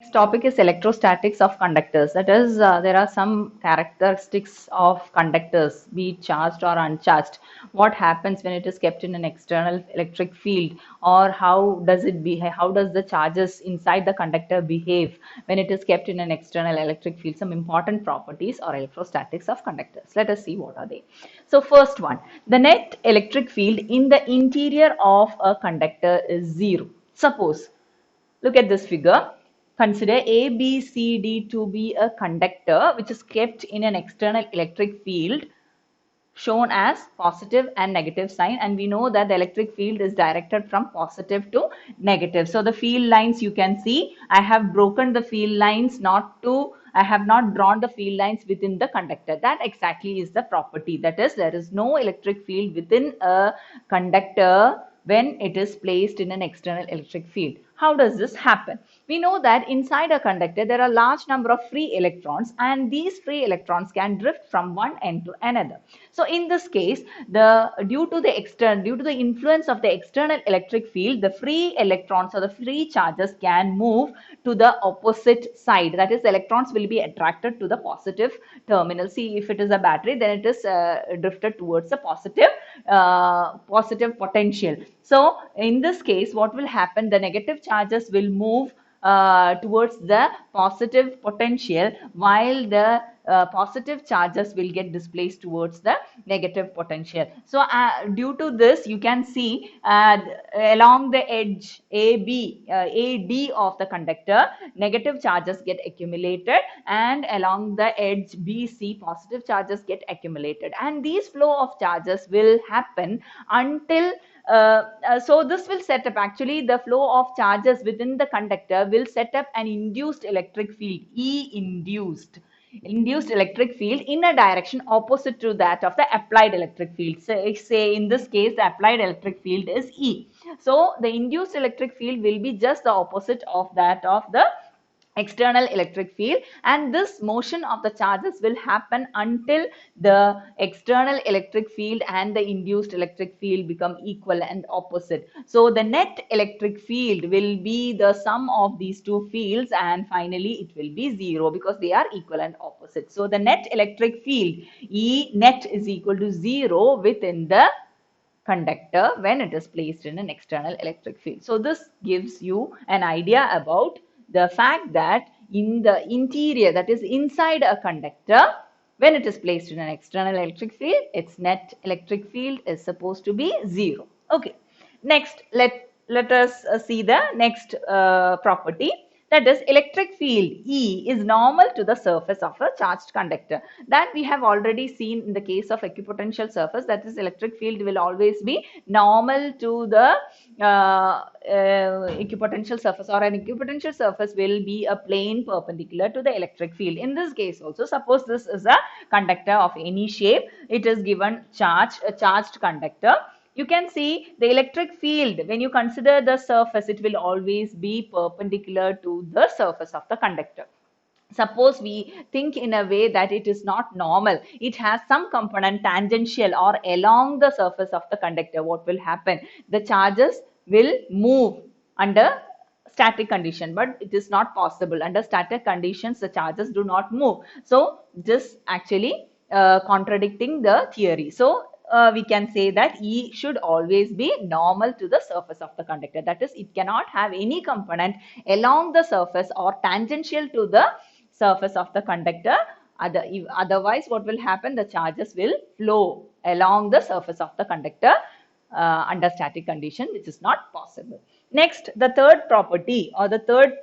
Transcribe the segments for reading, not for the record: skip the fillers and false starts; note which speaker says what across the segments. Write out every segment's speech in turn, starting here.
Speaker 1: Next topic is electrostatics of conductors. That is, there are some characteristics of conductors, be it charged or uncharged. What happens when it is kept in an external electric field, or how does it behave? How does the charges inside the conductor behave when it is kept in an external electric field? Some important properties or electrostatics of conductors. Let us see what are they. So, first one, the net electric field in the interior of a conductor is zero. Suppose, look at this figure. Consider A, B, C, D to be a conductor which is kept in an external electric field shown as positive and negative sign, and we know that the electric field is directed from positive to negative. So the field lines you can see, I have broken the field lines I have not drawn the field lines within the conductor. That exactly is the property. That is, there is no electric field within a conductor when it is placed in an external electric field. How does this happen? We know that inside a conductor there are large number of free electrons, and these free electrons can drift from one end to another. So in this case, due to the influence of the external electric field, the free electrons or the free charges can move to the opposite side. That is, the electrons will be attracted to the positive terminal. See, if it is a battery, then it is drifted towards the positive potential. So in this case, what will happen? The negative charges will move towards the positive potential, while the positive charges will get displaced towards the negative potential. So due to this, you can see along the edge AD of the conductor, negative charges get accumulated, and along the edge BC, positive charges get accumulated, and these flow of charges will happen until so this will set up, actually the flow of charges within the conductor will set up an induced electric field, E induced electric field in a direction opposite to that of the applied electric field. So say in this case the applied electric field is E. So the induced electric field will be just the opposite of that of the external electric field, and this motion of the charges will happen until the external electric field and the induced electric field become equal and opposite. So the net electric field will be the sum of these two fields, and finally it will be zero because they are equal and opposite. So the net electric field E net is equal to zero within the conductor when it is placed in an external electric field. So this gives you an idea about the fact that in the interior, that is inside a conductor, when it is placed in an external electric field, its net electric field is supposed to be zero. Okay. Next, let us see the next property. That is, electric field E is normal to the surface of a charged conductor. That we have already seen in the case of equipotential surface. That is, electric field will always be normal to the equipotential surface, or an equipotential surface will be a plane perpendicular to the electric field. In this case also, suppose this is a conductor of any shape, it is given a charged conductor. You can see the electric field, when you consider the surface, it will always be perpendicular to the surface of the conductor. Suppose we think in a way that it is not normal, it has some component tangential or along the surface of the conductor. What will happen? The charges will move under static condition, but it is not possible. Under static conditions, the charges do not move. So this actually contradicting the theory. So we can say that E should always be normal to the surface of the conductor. That is, it cannot have any component along the surface or tangential to the surface of the conductor. Otherwise, what will happen? The charges will flow along the surface of the conductor under static condition, which is not possible. Next, the third property, or the third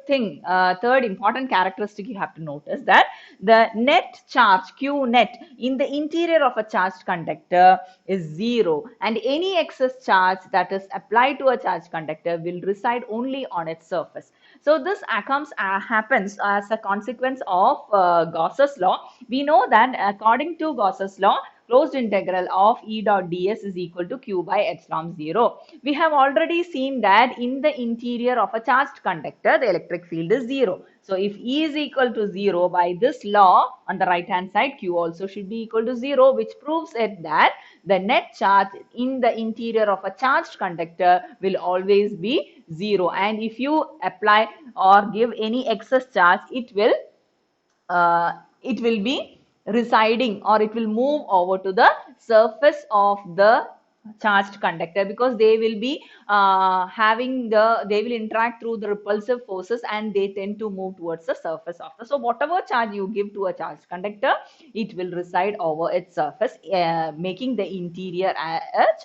Speaker 1: important characteristic you have to notice, that the net charge Q net in the interior of a charged conductor is zero, and any excess charge that is applied to a charged conductor will reside only on its surface. So this happens as a consequence of Gauss's law. We know that according to Gauss's law, closed integral of E dot ds is equal to q by epsilon 0. We have already seen that in the interior of a charged conductor, the electric field is 0. So if E is equal to 0, by this law on the right hand side, q also should be equal to 0, which proves it that the net charge in the interior of a charged conductor will always be 0. And if you apply or give any excess charge, uh, it will be residing, or it will move over to the surface of the charged conductor, because they will be they will interact through the repulsive forces, and they tend to move towards the surface of the, so whatever charge you give to a charged conductor, it will reside over its surface, making the interior a charged